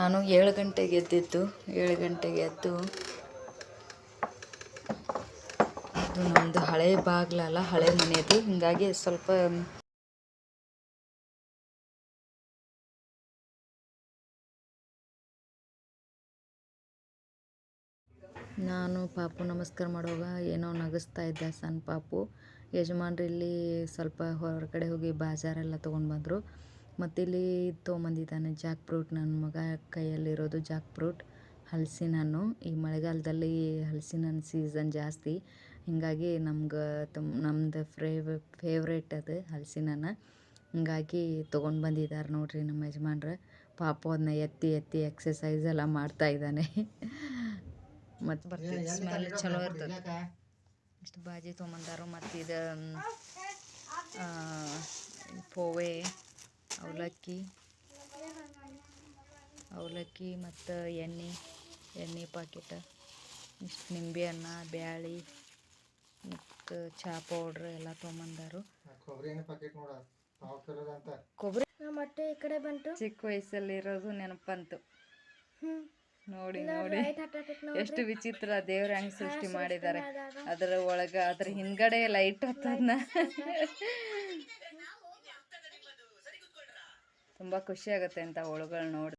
ನಾನು 7 ಗಂಟೆಗೆ ಎದ್ದಿದ್ದು. 7 ಗಂಟೆಗೆ ಎದ್ದು ಇದು ನಮ್ಮದು ಹಳೆ ಬಾಗಿಲಲ್ಲ, ಹಳೆ ಮನೆಯದು, ಹೀಗಾಗಿ ಸ್ವಲ್ಪ ನಾನು ಪಾಪು ನಮಸ್ಕಾರ ಮಾಡುವಾಗ ಏನೋ ನಗಿಸ್ತಾ ಇದ್ದ ಸಣ್ಣ ಪಾಪು. ಯಜಮಾನ್ರು ಇಲ್ಲಿ ಸ್ವಲ್ಪ ಹೊರಗಡೆ ಹೋಗಿ ಬಾಜಾರೆಲ್ಲ ತೊಗೊಂಡು ಬಂದರು. ಮತ್ತು ಇಲ್ಲಿ ತೊಗೊಂಬಂದಿದ್ದಾನೆ ಜಾಕ್ ಫ್ರೂಟ್. ನನ್ನ ಮಗ ಕೈಯಲ್ಲಿರೋದು ಜಾಕ್ ಫ್ರೂಟ್, ಹಲಸಿನ ಹಣ್ಣು. ಈ ಮಳೆಗಾಲದಲ್ಲಿ ಹಲಸಿನ ಹಣ್ಣು ಸೀಸನ್ ಜಾಸ್ತಿ, ಹೀಗಾಗಿ ನಮ್ಗೆ ನಮ್ದು ಫೇವ್ರೇಟ್ ಅದು ಹಲಸಿನ ಹಣ್ಣು. ಹೀಗಾಗಿ ತೊಗೊಂಡು ಬಂದಿದ್ದಾರೆ ನೋಡಿರಿ ನಮ್ಮ ಯಜಮಾನ್ರು. ಪಾಪು ಅದನ್ನ ಎತ್ತಿ ಎತ್ತಿ ಎಕ್ಸಸೈಸ್ ಎಲ್ಲ ಮಾಡ್ತಾ ಇದ್ದಾನೆ. ಮತ್ತು ಬರ್ತೀವಿ, ಸ್ಮೆಲ್ ಚಲೋ ಇರ್ತದೆ. ಇಷ್ಟು ಬಾಜಿ ತೊಗೊಂಬಂದಾರು. ಮತ್ತು ಇದು ಪೋವೆ, ಅವಲಕ್ಕಿ ಮತ್ತು ಎಣ್ಣೆ ಪಾಕೆಟ್, ಇಷ್ಟು ನಿಂಬೆಹಣ್ಣು, ಬ್ಯಾಳಿ ಮತ್ತು ಚಹಾ ಪೌಡ್ರ್ ಎಲ್ಲ ತೊಗೊಂಬಂದಾರು. ಕೊಬ್ಬರಿ ಮತ್ತೆ ಈ ಕಡೆ ಬಂತು. ಚಿಕ್ಕ ವಯಸ್ಸಲ್ಲಿರೋದು ನೆನಪಂತು. ನೋಡಿ ನೋಡಿ ಎಷ್ಟು ವಿಚಿತ್ರ, ದೇವ್ರ ಹೆಂಗೆ ಸೃಷ್ಟಿ ಮಾಡಿದ್ದಾರೆ. ಅದರ ಒಳಗೆ ಅದ್ರ ಹಿಂದ್ಗಡೆ ಲೈಟ್ ಹತ್ತದನ್ನ ತುಂಬ ಖುಷಿ ಆಗುತ್ತೆ ಅಂತ ಹುಳುಗಳು ನೋಡಿ.